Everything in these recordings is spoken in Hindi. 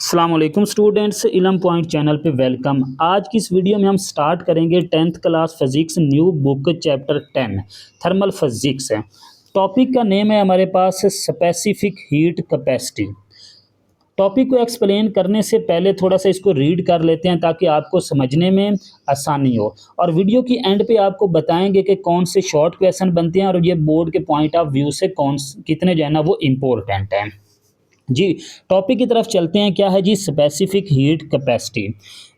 अस्सलाम वालेकुम स्टूडेंट्स, इलम पॉइंट चैनल पे वेलकम। आज की इस वीडियो में हम स्टार्ट करेंगे 10th class physics new book chapter 10 thermal physics है। टॉपिक का नेम है हमारे पास स्पेसिफिक हीट कैपेसिटी। टॉपिक को एक्सप्लेन करने से पहले थोड़ा सा इसको रीड कर लेते हैं ताकि आपको समझने में आसानी हो, और वीडियो की एंड पे आपको बताएंगे कि कौन से शॉर्ट क्वेश्चन बनते हैं और ये बोर्ड के पॉइंट ऑफ व्यू से कितने जो है ना वो इम्पोर्टेंट हैं जी। टॉपिक की तरफ चलते हैं। क्या है जी? Specific heat capacity.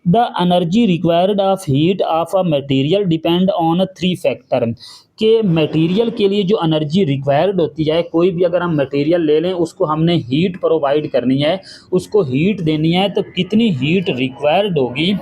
The energy required of heat of a material depend on three factor. के मटेरियल के लिए जो एनर्जी रिक्वायर्ड होती है, कोई भी अगर हम मटेरियल ले लें उसको हमने हीट प्रोवाइड करनी है, उसको हीट देनी है, तो कितनी हीट रिक्वायर्ड होगी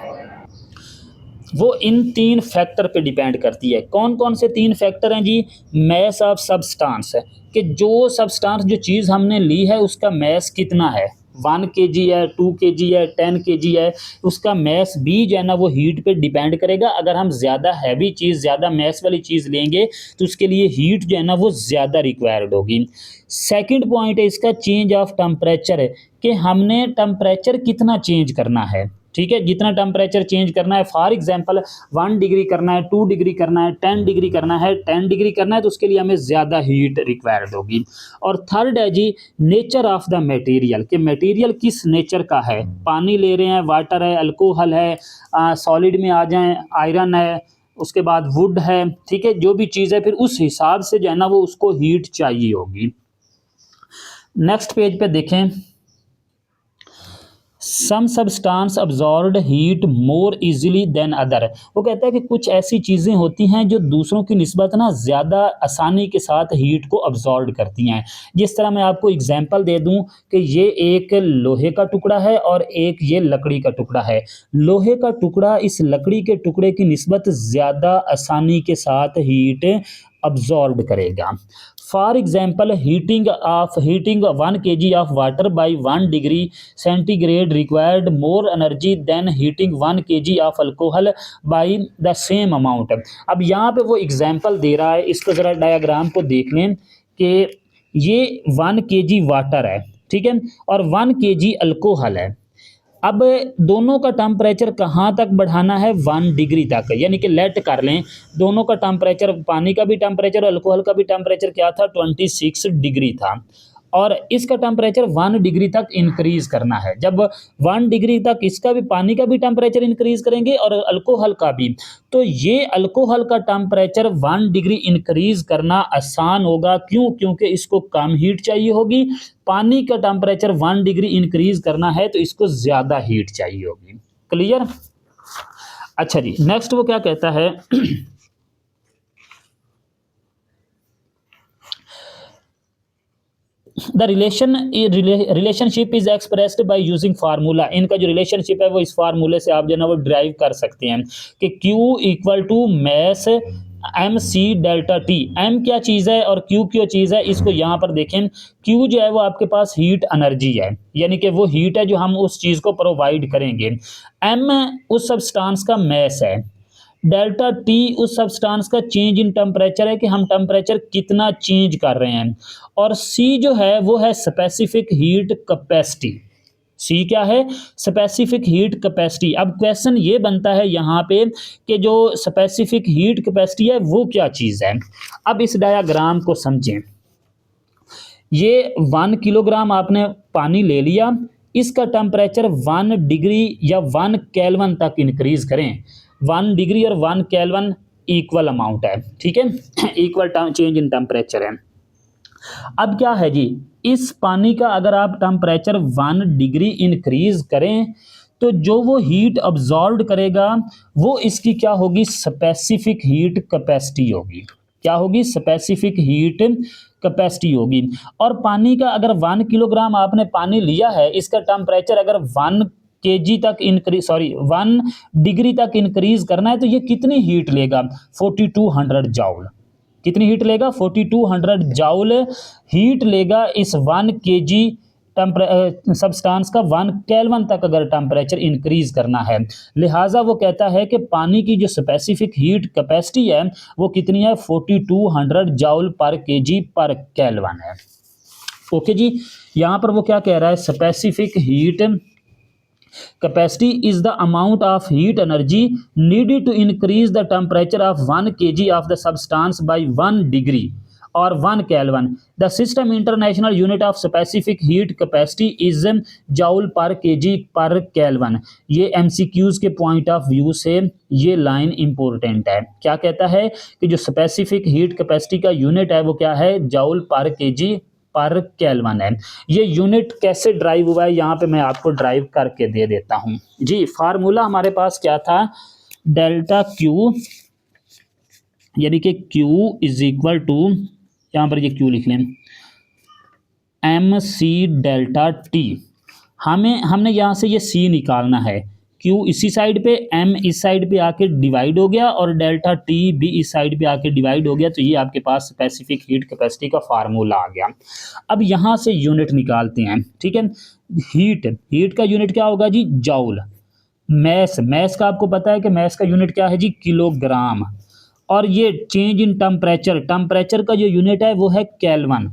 वो इन तीन फैक्टर पे डिपेंड करती है। कौन कौन से तीन फैक्टर हैं जी? मैस ऑफ सब्सटेंस है कि जो सब्सटेंस जो चीज़ हमने ली है उसका मैस कितना है, 1 kg है, 2 kg है, 10 kg है, उसका मैस भी जो है ना वो हीट पे डिपेंड करेगा। अगर हम ज़्यादा हैवी चीज़, ज़्यादा मैस वाली चीज़ लेंगे तो उसके लिए हीट जो है ना वो ज़्यादा रिक्वायर्ड होगी। सेकंड पॉइंट है इसका चेंज ऑफ टेम्परेचर है कि हमने टेम्परेचर कितना चेंज करना है। ठीक है, जितना टेम्परेचर चेंज करना है, फॉर एग्जांपल 1 डिग्री करना है, 2 डिग्री करना है, 10 डिग्री करना है, 10 डिग्री करना है, तो उसके लिए हमें ज़्यादा हीट रिक्वायर्ड होगी। और थर्ड है जी नेचर ऑफ द मटेरियल, कि मटेरियल किस नेचर का है। पानी ले रहे हैं, वाटर है, अल्कोहल है, सॉलिड में आ जाएं, आयरन है, उसके बाद वुड है। ठीक है, जो भी चीज़ है फिर उस हिसाब से जो है ना वो उसको हीट चाहिए होगी। नेक्स्ट पेज पे देखें। Some substance absorbed heat more easily than other. वो कहता है कि कुछ ऐसी चीज़ें होती हैं जो दूसरों की निस्बत ना ज़्यादा आसानी के साथ हीट को अब्जॉर्ब करती हैं। जिस तरह मैं आपको एग्जांपल दे दूं कि ये एक लोहे का टुकड़ा है और एक ये लकड़ी का टुकड़ा है। लोहे का टुकड़ा इस लकड़ी के टुकड़े की निस्बत ज़्यादा आसानी के साथ हीट अब्जॉर्ब करेगा। For example heating 1 kg of water by 1 degree centigrade required more energy than heating 1 kg of alcohol by the same amount. अब यहाँ पे वो एग्जाम्पल दे रहा है, इसको ज़रा डायग्राम को देख लें कि ये 1 kg वाटर है, ठीक है, और 1 kg अल्कोहल है। अब दोनों का टेम्परेचर कहाँ तक बढ़ाना है? 1 डिग्री तक, यानी कि लेट कर लें दोनों का टेम्परेचर, पानी का भी टेम्परेचर, अल्कोहल का भी टेम्परेचर क्या था? 26 डिग्री था, और इसका टेम्परेचर 1 डिग्री तक इंक्रीज करना है। जब 1 डिग्री तक इसका भी, पानी का भी टेम्परेचर इंक्रीज करेंगे और अल्कोहल का भी, तो ये अल्कोहल का टेम्परेचर 1 डिग्री इंक्रीज करना आसान होगा। क्यों? क्योंकि इसको कम हीट चाहिए होगी। पानी का टेम्परेचर 1 डिग्री इंक्रीज करना है तो इसको ज़्यादा हीट चाहिए होगी। क्लियर? अच्छा जी, नेक्स्ट वो क्या कहता है? The relationship is expressed by using formula. इनका जो रिलेशनशिप है वो इस फार्मूले से आप जो है ना वो ड्राइव कर सकते हैं कि Q equal to mass M C delta T. M क्या चीज़ है और क्यू क्या चीज़ है, इसको यहाँ पर देखें। क्यू जो है वो आपके पास हीट एनर्जी है, यानी कि वो हीट है जो हम उस चीज़ को प्रोवाइड करेंगे। एम उस सब्सटेंस का मैस है। डेल्टा टी उस सब्सटेंस का चेंज इन टेम्परेचर है कि हम टेम्परेचर कितना चेंज कर रहे हैं। और सी जो है वो है स्पेसिफिक हीट कैपेसिटी। सी क्या है? Specific heat capacity. अब क्वेश्चन ये बनता है यहाँ पे कि जो स्पेसिफिक हीट कैपेसिटी है वो क्या चीज़ है। अब इस डायग्राम को समझें। ये 1 किलोग्राम आपने पानी ले लिया, इसका टेम्परेचर 1 डिग्री या 1 केल्विन तक इंक्रीज करें। 1 डिग्री और 1 केल्विन इक्वल अमाउंट है, ठीक है, इक्वल चेंज इन टेम्परेचर है। अब क्या है जी, इस पानी का अगर आप टेम्परेचर 1 डिग्री इंक्रीज करें तो जो वो हीट अब्जॉर्ब करेगा वो इसकी क्या होगी? स्पेसिफिक हीट कैपेसिटी होगी। क्या होगी? स्पेसिफिक हीट कैपेसिटी होगी। और पानी का अगर 1 किलोग्राम आपने पानी लिया है, इसका टेम्परेचर अगर 1 kg तक इंक्रीज, 1 डिग्री तक इंक्रीज करना है तो ये कितनी हीट लेगा? 4200 जाउल। कितनी हीट लेगा? 4200 जाउल हीट लेगा इस 1 kg सब्सटेंस का 1 केल्विन तक अगर टेम्परेचर इंक्रीज करना है। लिहाजा वो कहता है कि पानी की जो स्पेसिफिक हीट कैपेसिटी है वो कितनी है? 4200 जाउल पर केजी पर केल्विन है। ओके जी, यहाँ पर वो क्या कह रहा है? Specific heat Capacity is the amount of heat energy needed to increase the temperature of 1 kg of the substance by 1 degree or 1 Kelvin. The system international unit of specific heat capacity is joule per kg per Kelvin. ये MCQs के पॉइंट ऑफ व्यू से ये लाइन इंपॉर्टेंट है। क्या कहता है कि जो स्पेसिफिक हीट कैपेसिटी का यूनिट है वो क्या है, जाउल पर केजी पर केल्विन है। ये यूनिट कैसे ड्राइव हुआ है, यहाँ पे मैं आपको ड्राइव करके दे देता हूँ जी। फार्मूला हमारे पास क्या था, डेल्टा क्यू यानी कि क्यू इज इक्वल टू, यहाँ पर ये क्यू लिख लें, एम सी डेल्टा टी। हमने यहाँ से ये सी निकालना है, क्यू इसी साइड पे, एम इस साइड पे आके डिवाइड हो गया और डेल्टा टी भी इस साइड पे आके डिवाइड हो गया, तो ये आपके पास स्पेसिफिक हीट कैपेसिटी का फार्मूला आ गया। अब यहाँ से यूनिट निकालते हैं, ठीक है। हीट का यूनिट क्या होगा जी, जॉउल। मैस का आपको पता है कि मैस का यूनिट क्या है जी, किलोग्राम। और ये चेंज इन टेम्परेचर का जो यूनिट है वो है केल्विन।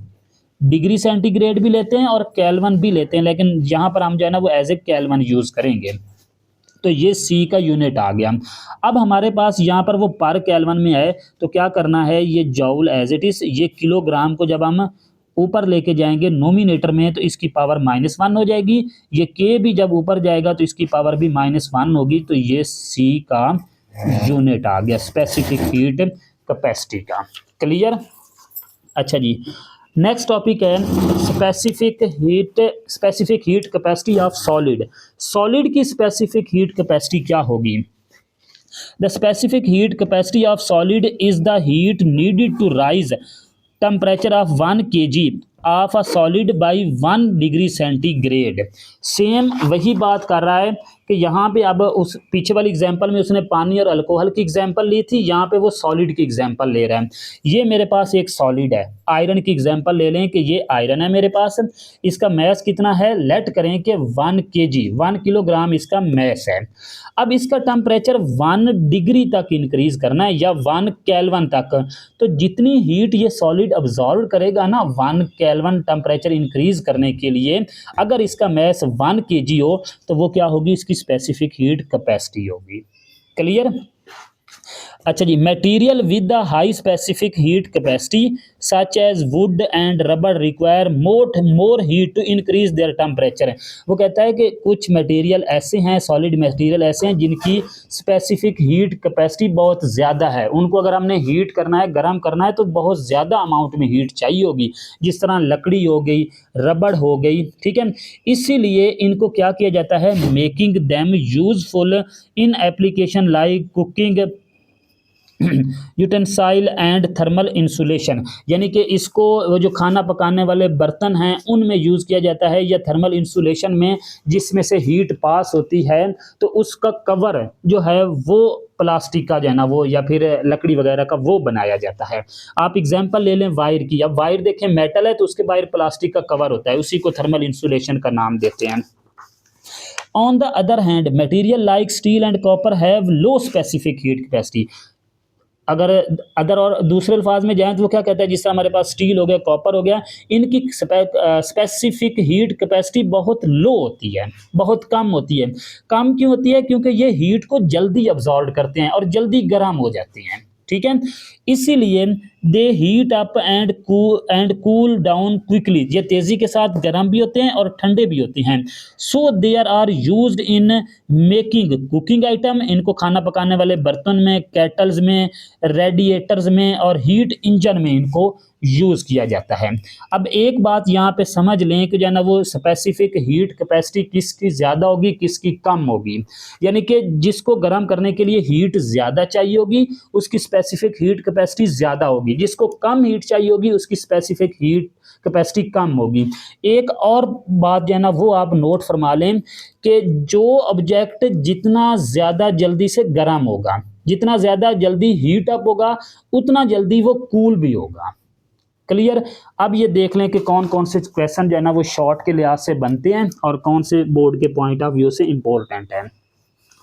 डिग्री सेंटीग्रेड भी लेते हैं और केल्विन भी लेते हैं, लेकिन यहाँ पर हम जो है ना वो एज ए केल्विन यूज़ करेंगे। तो ये सी का यूनिट आ गया। अब हमारे पास यहाँ पर वो पर केल्विन में है, तो क्या करना है, ये जॉउल एज इट इज़, ये किलोग्राम को जब हम ऊपर लेके जाएंगे नोमिनेटर में तो इसकी पावर -1 हो जाएगी। ये के भी जब ऊपर जाएगा तो इसकी पावर भी -1 होगी। तो ये सी का यूनिट आ गया स्पेसिफिक हीट कैपेसिटी का। क्लियर? अच्छा जी, नेक्स्ट टॉपिक है specific heat capacity of solid की स्पेसिफिक हीट कैपेसिटी क्या होगी। The specific heat capacity of solid is the heat needed to rise temperature of 1 kg of a solid by 1 degree centigrade. Same वही बात कर रहा है कि यहाँ पे अब उस पीछे वाली एग्जांपल में उसने पानी और अल्कोहल की एग्जांपल ली थी, यहाँ पे वो सॉलिड की एग्जांपल ले रहा है। ये मेरे पास एक सॉलिड है, आयरन की एग्जांपल ले लें कि ये आयरन है मेरे पास, इसका मैस कितना है, लेट करें कि 1 kg 1 किलोग्राम इसका मैस है। अब इसका टेम्परेचर 1 डिग्री तक इंक्रीज करना है या 1 केल्विन तक, तो जितनी हीट ये सॉलिड अब्जॉर्व करेगा ना 1 केल्विन टेम्परेचर इंक्रीज करने के लिए, अगर इसका मैस 1 kg हो तो वो क्या होगी, इसकी स्पेसिफिक हीट कैपेसिटी होगी। क्लियर? अच्छा जी, material with the high specific heat capacity such as wood and rubber require more heat to increase their temperature. वो कहता है कि कुछ मटेरियल ऐसे हैं, सॉलिड मटेरियल ऐसे हैं जिनकी स्पेसिफिक हीट कैपेसिटी बहुत ज़्यादा है, उनको अगर हमने हीट करना है, गर्म करना है तो बहुत ज़्यादा अमाउंट में हीट चाहिए होगी, जिस तरह लकड़ी हो गई, रबड़ हो गई, ठीक है। इसीलिए इनको क्या किया जाता है, making them useful in application like cooking utensil and thermal insulation, यानी कि इसको वो जो खाना पकाने वाले बर्तन हैं उनमें यूज़ किया जाता है, या थर्मल इंसुलेशन में जिसमें से हीट पास होती है तो उसका कवर जो है वो प्लास्टिक का जो है ना वो, या फिर लकड़ी वगैरह का वो बनाया जाता है। आप एग्जांपल ले लें वायर की, अब वायर देखें मेटल है तो उसके बाहर प्लास्टिक का कवर होता है, उसी को थर्मल इंसुलेशन का नाम देते हैं। On the other hand material like steel and copper have low specific heat capacity. अगर अदर और दूसरे अल्फाज में जाएँ तो वो क्या कहता है, जिस तरह हमारे पास स्टील हो गया, कॉपर हो गया, इनकी स्पेसिफिक हीट कैपेसिटी बहुत लो होती है, बहुत कम होती है। कम क्यों होती है, क्योंकि ये हीट को जल्दी अब्जॉर्ब करते हैं और जल्दी गर्म हो जाते हैं, ठीक है। इसीलिए they heat up and cool down quickly, ये तेज़ी के साथ गर्म भी होते हैं और ठंडे भी होते हैं। So there are used in making cooking item, इनको खाना पकाने वाले बर्तन में, केटल्स में, रेडिएटर्स में और हीट इंजन में इनको यूज़ किया जाता है। अब एक बात यहाँ पे समझ लें कि जो है ना वो स्पेसिफिक हीट कैपेसिटी किसकी ज़्यादा होगी, किसकी कम होगी, यानी कि जिसको गर्म करने के लिए हीट ज़्यादा चाहिए होगी उसकी स्पेसिफिक हीट कैपेसिटी ज़्यादा होगी, जिसको कम हीट चाहिए होगी उसकी स्पेसिफिक हीट कैपेसिटी कम होगी। एक और बात जो है ना वो आप नोट फरमा लें कि जो ऑब्जेक्ट जितना ज़्यादा जल्दी से गर्म होगा, जितना ज़्यादा जल्दी हीट अप होगा, उतना जल्दी वो कूल भी होगा। क्लियर? अब ये देख लें कि कौन कौन से क्वेश्चन जो है ना वो शॉर्ट के लिहाज से बनते हैं और कौन से बोर्ड के पॉइंट ऑफ व्यू से इम्पोर्टेंट है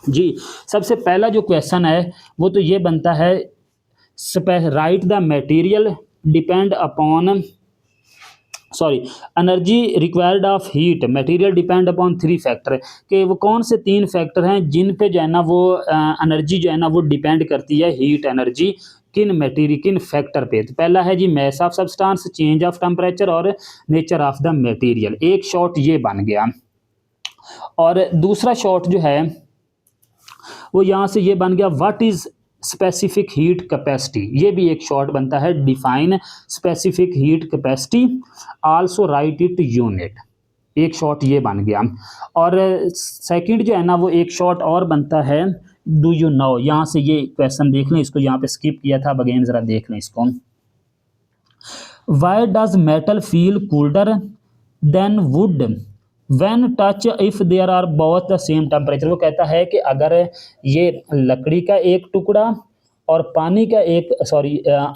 जी। सबसे पहला जो क्वेश्चन है वो तो ये बनता है, right the material depend upon sorry, energy required of heat material depend upon three factor, कि वो कौन से तीन फैक्टर हैं जिन पे जो है ना वो एनर्जी जो है ना वो डिपेंड करती है, हीट एनर्जी किन मटेरियल किन फैक्टर पे। तो पहला है जी mass of substance, change of temperature और नेचर ऑफ द मटेरियल। एक शॉर्ट ये बन गया। और दूसरा शॉर्ट जो है वो यहाँ से ये बन गया, what is specific heat capacity. ये भी एक शॉर्ट बनता है, define specific heat capacity, also right it unit. एक शॉर्ट ये बन गया। और सेकंड जो है ना वो एक शॉर्ट और बनता है, डू यू नो। यहाँ से ये क्वेश्चन देख लें, इसको यहाँ पे स्किप किया था, अगेन जरा देख लें इसको। Why does metal feel colder than wood when touch if there are both the same temperature. वो कहता है कि अगर ये लकड़ी का एक टुकड़ा और पानी का एक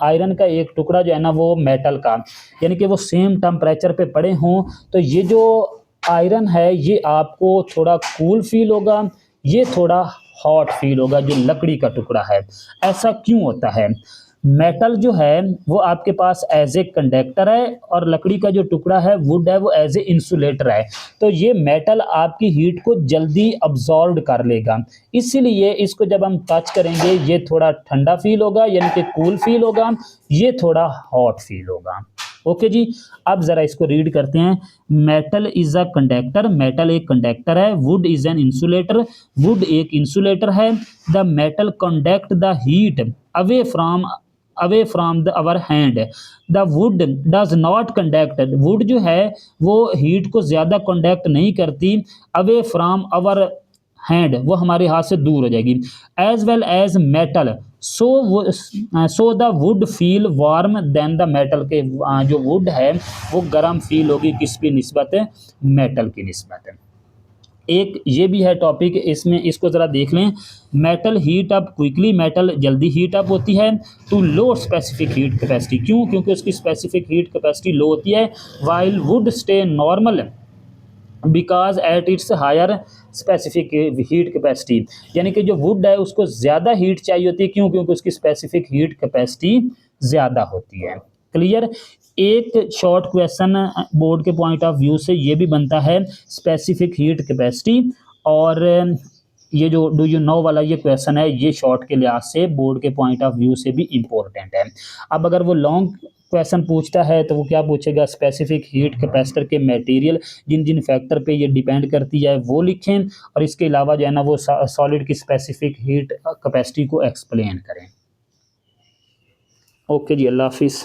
आयरन का एक टुकड़ा जो है ना वो मेटल का, यानी कि वो सेम टेम्परेचर पे पड़े हों, तो ये जो आयरन है ये आपको थोड़ा कूल फील होगा, ये थोड़ा हॉट फील होगा जो लकड़ी का टुकड़ा है। ऐसा क्यों होता है? मेटल जो है वो आपके पास एज ए कंडक्टर है और लकड़ी का जो टुकड़ा है वुड है वो एज ए इंसुलेटर है। तो ये मेटल आपकी हीट को जल्दी अब्जॉर्ब कर लेगा, इसीलिए इसको जब हम टच करेंगे ये थोड़ा ठंडा फील होगा, यानी कि कूल फील होगा, ये थोड़ा हॉट फील होगा। ओके जी, अब जरा इसको रीड करते हैं। Metal is a conductor, metal एक कंडक्टर है। Would is an insulator, would एक इंसुलेटर है। The metal conduct the heat away from the our hand, the wood does not conduct. Would जो है वो हीट को ज़्यादा कंडक्ट नहीं करती, अवे फ्रॉम अवर हैंड वो हमारे हाथ से दूर हो जाएगी। As well as metal, so the wood feel warm than the metal, के जो वुड है वो गर्म फील होगी किसकी निस्बत है? मेटल की निस्बत है। एक ये भी है टॉपिक, इसमें इसको ज़रा देख लें। Metal heat up quickly, metal जल्दी हीट अप होती है to low specific heat capacity. क्यों? क्योंकि उसकी स्पेसिफिक हीट कैपेसिटी लो होती है। While wood stay normal because at its higher specific heat capacity, यानी कि जो वुड है उसको ज़्यादा हीट चाहिए होती है। क्यों? क्योंकि उसकी स्पेसिफिक हीट कैपेसिटी ज़्यादा होती है। क्लियर? एक शॉर्ट क्वेश्चन बोर्ड के पॉइंट ऑफ व्यू से ये भी बनता है, स्पेसिफिक हीट कैपेसिटी। और ये जो डू यू नो वाला ये क्वेश्चन है, ये शॉर्ट के लिहाज से बोर्ड के पॉइंट ऑफ व्यू से भी इम्पोर्टेंट है। अब अगर वो लॉन्ग क्वेश्चन पूछता है तो वो क्या पूछेगा? स्पेसिफिक हीट कैपेसिटर के मटेरियल जिन जिन फैक्टर पे ये डिपेंड करती है वो लिखें, और इसके अलावा जो है ना वो सॉलिड की स्पेसिफिक हीट कैपेसिटी को एक्सप्लेन करें। ओके जी, अल्लाह हाफिज़।